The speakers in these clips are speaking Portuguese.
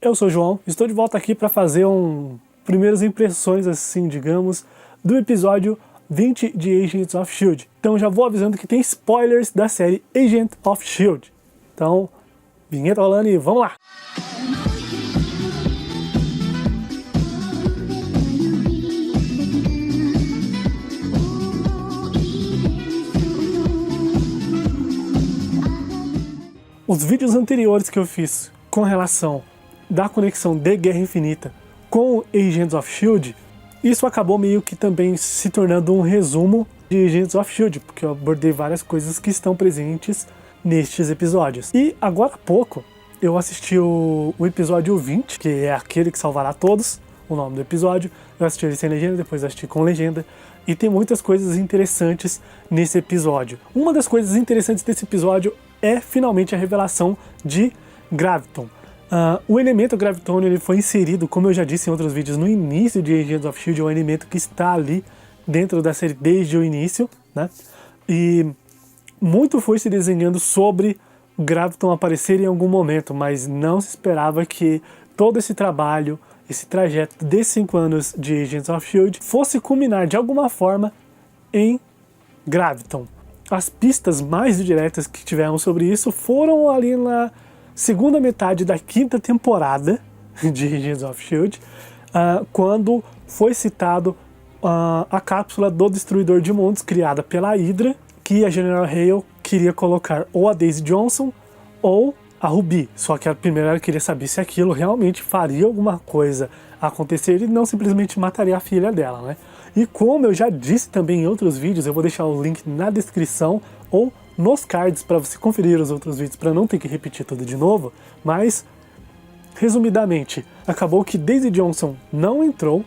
Eu sou o João, estou de volta aqui para fazer primeiras impressões, assim, digamos, do episódio 20 de Agents of S.H.I.E.L.D. Então já vou avisando que tem spoilers da série Agent of S.H.I.E.L.D. Então, vinheta rolando e vamos lá! Os vídeos anteriores que eu fiz com relação da conexão de Guerra Infinita com Agents of S.H.I.E.L.D., isso acabou meio que também se tornando um resumo de Agents of S.H.I.E.L.D., porque eu abordei várias coisas que estão presentes nestes episódios. E agora há pouco eu assisti o episódio 20, que é aquele que salvará todos, o nome do episódio. Eu assisti ele sem legenda, depois assisti com legenda, e tem muitas coisas interessantes nesse episódio. Uma das coisas interessantes desse episódio é finalmente a revelação de Graviton. O elemento gravitônio ele foi inserido, como eu já disse em outros vídeos, no início de Agents of S.H.I.E.L.D., é um elemento que está ali dentro da série desde o início, né? E muito foi se desenhando sobre Graviton aparecer em algum momento, mas não se esperava que todo esse trabalho, esse trajeto de 5 anos de Agents of S.H.I.E.L.D. fosse culminar de alguma forma em Graviton. As pistas mais diretas que tivemos sobre isso foram ali na segunda metade da 5ª temporada de Agents of S.H.I.E.L.D., quando foi citado a cápsula do Destruidor de Mundos, criada pela Hydra, que a General Hale queria colocar ou a Daisy Johnson ou a Ruby. Só que a primeira ela queria saber se aquilo realmente faria alguma coisa acontecer e não simplesmente mataria a filha dela, né? E como eu já disse também em outros vídeos, eu vou deixar o link na descrição ou nos cards para você conferir os outros vídeos, para não ter que repetir tudo de novo, mas, resumidamente, acabou que Daisy Johnson não entrou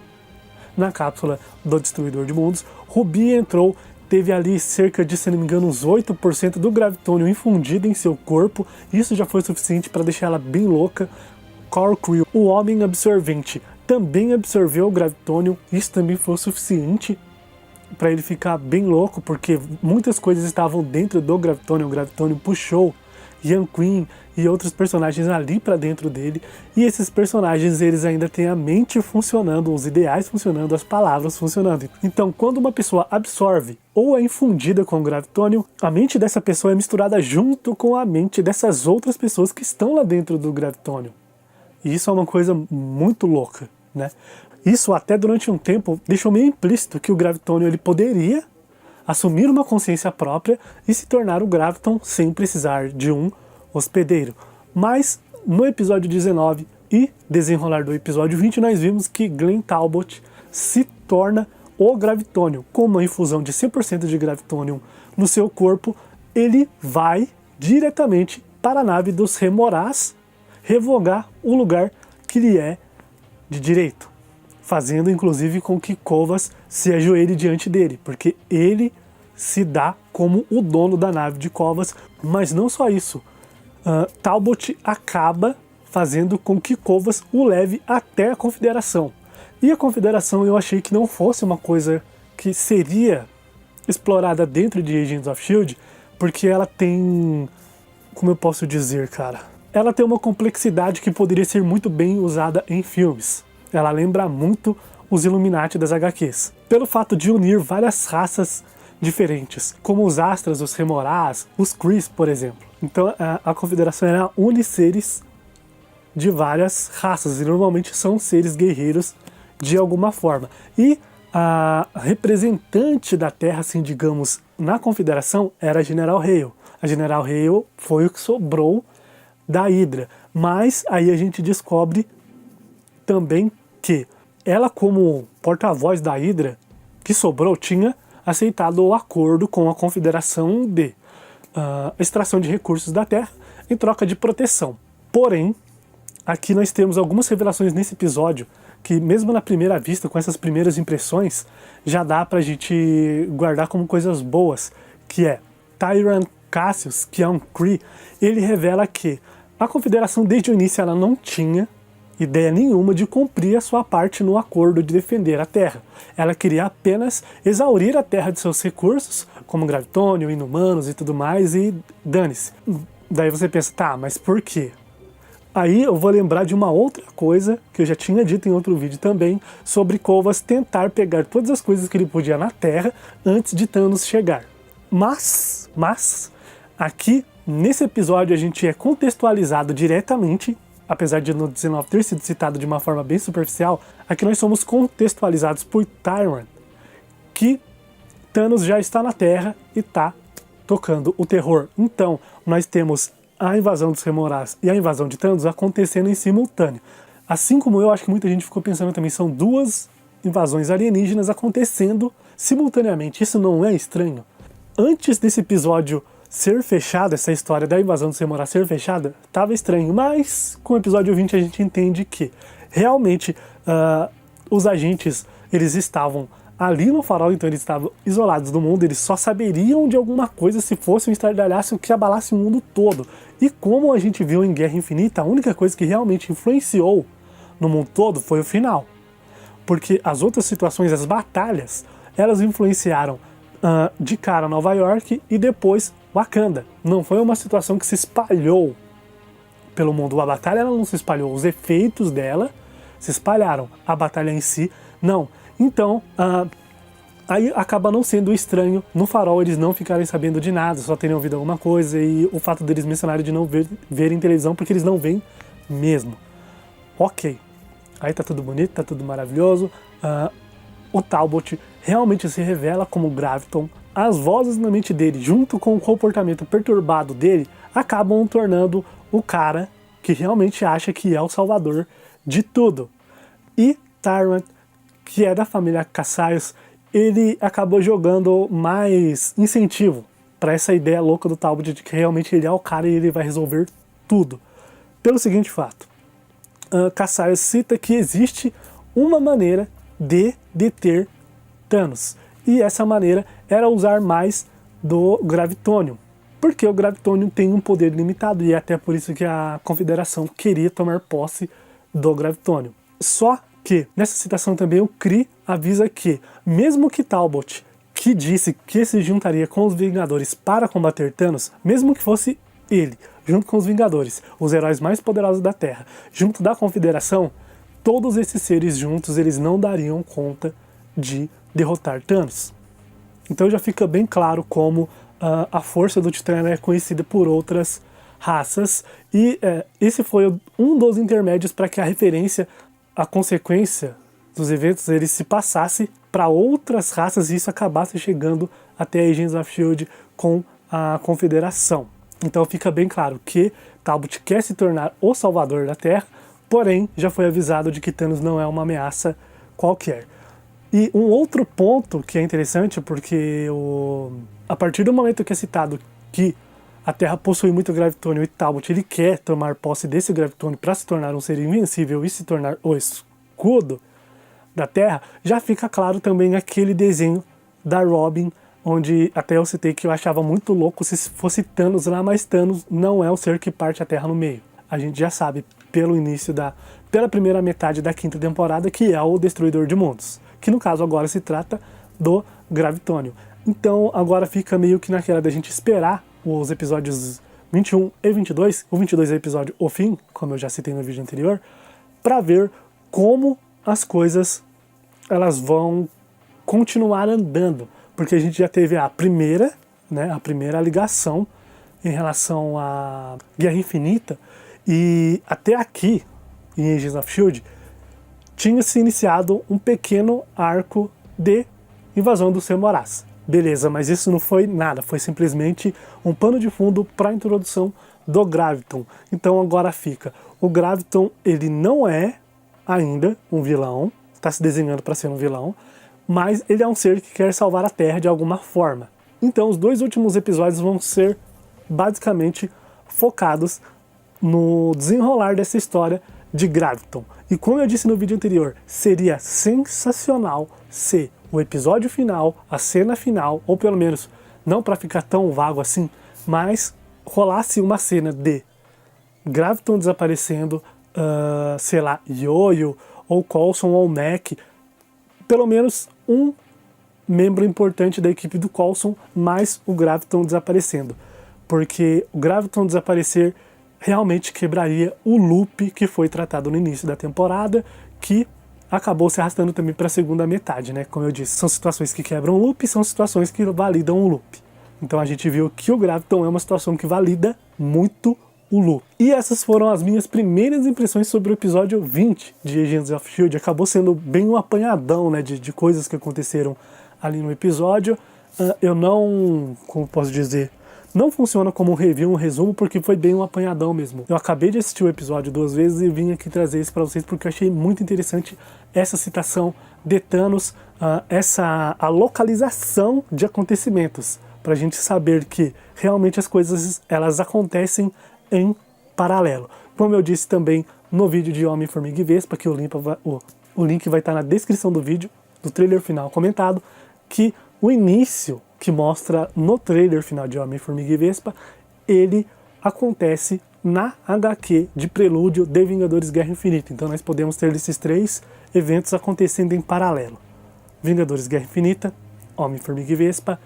na cápsula do Destruidor de Mundos, Ruby entrou, teve ali cerca de, se não me engano, uns 8% do gravitônio infundido em seu corpo, isso já foi suficiente para deixar ela bem louca. Cork, o Homem Absorvente, também absorveu o gravitônio, isso também foi o suficiente para ele ficar bem louco, porque muitas coisas estavam dentro do gravitônio, o gravitônio puxou Yan Queen e outros personagens ali para dentro dele, e esses personagens eles ainda têm a mente funcionando, os ideais funcionando, as palavras funcionando. Então quando uma pessoa absorve ou é infundida com o gravitônio, a mente dessa pessoa é misturada junto com a mente dessas outras pessoas que estão lá dentro do gravitônio. E isso é uma coisa muito louca, né? Isso até durante um tempo deixou meio implícito que o gravitônio ele poderia assumir uma consciência própria e se tornar o Graviton sem precisar de um hospedeiro. Mas no episódio 19 e desenrolar do episódio 20 nós vimos que Glenn Talbot se torna o gravitônio. Com uma infusão de 100% de gravitônio no seu corpo, ele vai diretamente para a nave dos Remorás revogar o lugar que lhe é de direito, fazendo inclusive com que Kovas se ajoelhe diante dele, porque ele se dá como o dono da nave de Kovas. Mas não só isso, Talbot acaba fazendo com que Kovas o leve até a Confederação. E a Confederação eu achei que não fosse uma coisa que seria explorada dentro de Agents of S.H.I.E.L.D., porque ela tem, como eu posso dizer, cara, ela tem uma complexidade que poderia ser muito bem usada em filmes. Ela lembra muito os Illuminati das HQs, pelo fato de unir várias raças diferentes, como os Astras, os Remorás, os Chris, por exemplo. Então a Confederação ela une seres de várias raças, e normalmente são seres guerreiros de alguma forma. E a representante da Terra, assim, digamos, na Confederação era a General Hale. A General Hale foi o que sobrou da Hydra, mas aí a gente descobre também que ela, como porta-voz da Hydra que sobrou, tinha aceitado o acordo com a Confederação de extração de recursos da Terra em troca de proteção. Porém, aqui nós temos algumas revelações nesse episódio que, mesmo na primeira vista, com essas primeiras impressões, já dá pra gente guardar como coisas boas, que é Tyran Cassius, que é um Kree. Ele revela que a Confederação desde o início ela não tinha ideia nenhuma de cumprir a sua parte no acordo de defender a Terra. Ela queria apenas exaurir a Terra de seus recursos, como gravitônio, inumanos e tudo mais, e dane-se. Daí você pensa, tá, mas por quê? Aí eu vou lembrar de uma outra coisa que eu já tinha dito em outro vídeo também, sobre Covas tentar pegar todas as coisas que ele podia na Terra antes de Thanos chegar. Mas, aqui nesse episódio a gente é contextualizado diretamente, apesar de no 19 ter sido citado de uma forma bem superficial, aqui nós somos contextualizados por Tyrant, que Thanos já está na Terra e está tocando o terror. Então, nós temos a invasão dos Remorás e a invasão de Thanos acontecendo em simultâneo. Assim como eu acho que muita gente ficou pensando também, são duas invasões alienígenas acontecendo simultaneamente. Isso não é estranho? Antes desse episódio ser fechado, essa história da invasão dos Remorás ser fechada, estava estranho, mas com o episódio 20 a gente entende que realmente os agentes, eles estavam ali no farol, então eles estavam isolados do mundo, eles só saberiam de alguma coisa se fosse um estardalhaço que abalasse o mundo todo. E como a gente viu em Guerra Infinita, a única coisa que realmente influenciou no mundo todo foi o final. Porque as outras situações, as batalhas, elas influenciaram de cara Nova York e depois Wakanda. Não foi uma situação que se espalhou pelo mundo. A batalha ela não se espalhou, os efeitos dela se espalharam. A batalha em si, não. Então, aí acaba não sendo estranho no farol eles não ficarem sabendo de nada, só terem ouvido alguma coisa, e o fato deles mencionarem de não verem televisão, porque eles não veem mesmo. Ok, aí tá tudo bonito, tá tudo maravilhoso. O Talbot realmente se revela como Graviton. As vozes na mente dele, junto com o comportamento perturbado dele, acabam tornando o cara que realmente acha que é o salvador de tudo. E Tyrant, que é da família Cassius, ele acabou jogando mais incentivo para essa ideia louca do Talbot de que realmente ele é o cara e ele vai resolver tudo. Pelo seguinte fato, Cassius cita que existe uma maneira de deter Thanos, e essa maneira era usar mais do Gravitonium, porque o Gravitonium tem um poder limitado, e é até por isso que a Confederação queria tomar posse do Gravitonium. Só que nessa citação também o Kree avisa que, mesmo que Talbot, que disse que se juntaria com os Vingadores para combater Thanos, mesmo que fosse ele, junto com os Vingadores, os heróis mais poderosos da Terra, junto da Confederação, todos esses seres juntos eles não dariam conta de derrotar Thanos. Então já fica bem claro como a força do Titã é conhecida por outras raças, e esse foi um dos intermédios para que a referência, a consequência dos eventos, ele se passasse para outras raças e isso acabasse chegando até Agents of S.H.I.E.L.D. com a Confederação. Então fica bem claro que Talbot quer se tornar o salvador da Terra, porém já foi avisado de que Thanos não é uma ameaça qualquer. E um outro ponto que é interessante, porque a partir do momento que é citado que a Terra possui muito Gravitonium e Talbot ele quer tomar posse desse Gravitonium para se tornar um ser invencível e se tornar o escudo da Terra, já fica claro também aquele desenho da Robin, onde até eu citei que eu achava muito louco se fosse Thanos lá, mas Thanos não é o ser que parte a Terra no meio. A gente já sabe pela primeira metade da 5ª temporada que é o Destruidor de Mundos, que no caso agora se trata do Gravitonium. Então agora fica meio que naquela da gente esperar os episódios 21 e 22, o 22 é o episódio O Fim, como eu já citei no vídeo anterior, para ver como as coisas elas vão continuar andando, porque a gente já teve a primeira ligação em relação à Guerra Infinita, e até aqui, em Agents of S.H.I.E.L.D., tinha se iniciado um pequeno arco de invasão dos Remorás. Beleza, mas isso não foi nada, foi simplesmente um pano de fundo para a introdução do Graviton. Então agora fica, o Graviton ele não é ainda um vilão, está se desenhando para ser um vilão, mas ele é um ser que quer salvar a Terra de alguma forma. Então os 2 últimos episódios vão ser basicamente focados no desenrolar dessa história de Graviton. E como eu disse no vídeo anterior, seria sensacional se o episódio final, a cena final, ou pelo menos, não para ficar tão vago assim, mas rolasse uma cena de Graviton desaparecendo, sei lá, Yoyo, ou Coulson, ou Mac, pelo menos um membro importante da equipe do Coulson, mais o Graviton desaparecendo. Porque o Graviton desaparecer realmente quebraria o loop que foi tratado no início da temporada, que acabou se arrastando também para a segunda metade, né? Como eu disse, são situações que quebram o loop, são situações que validam o loop. Então a gente viu que o Graviton é uma situação que valida muito o loop. E essas foram as minhas primeiras impressões sobre o episódio 20 de Agents of S.H.I.E.L.D. Acabou sendo bem um apanhadão, né, de coisas que aconteceram ali no episódio. Eu não, como posso dizer, não funciona como um review, um resumo, porque foi bem um apanhadão mesmo. Eu acabei de assistir o episódio 2 vezes e vim aqui trazer isso para vocês porque eu achei muito interessante essa citação de Thanos, a localização de acontecimentos, para a gente saber que realmente as coisas elas acontecem em paralelo. Como eu disse também no vídeo de Homem-Formiga e Vespa, que o link vai estar na descrição do vídeo, do trailer final comentado, que o início que mostra no trailer final de Homem-Formiga e Vespa, ele acontece na HQ de prelúdio de Vingadores Guerra Infinita. Então nós podemos ter esses 3 eventos acontecendo em paralelo. Vingadores Guerra Infinita, Homem-Formiga e Vespa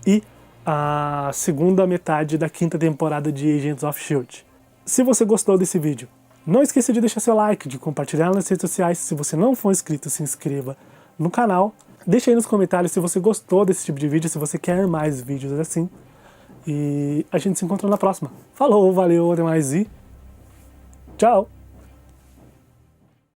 e a segunda metade da 5ª temporada de Agents of S.H.I.E.L.D. Se você gostou desse vídeo, não esqueça de deixar seu like, de compartilhar nas redes sociais. Se você não for inscrito, se inscreva no canal. Deixa aí nos comentários se você gostou desse tipo de vídeo, se você quer mais vídeos assim. E a gente se encontra na próxima. Falou, valeu, até mais e tchau!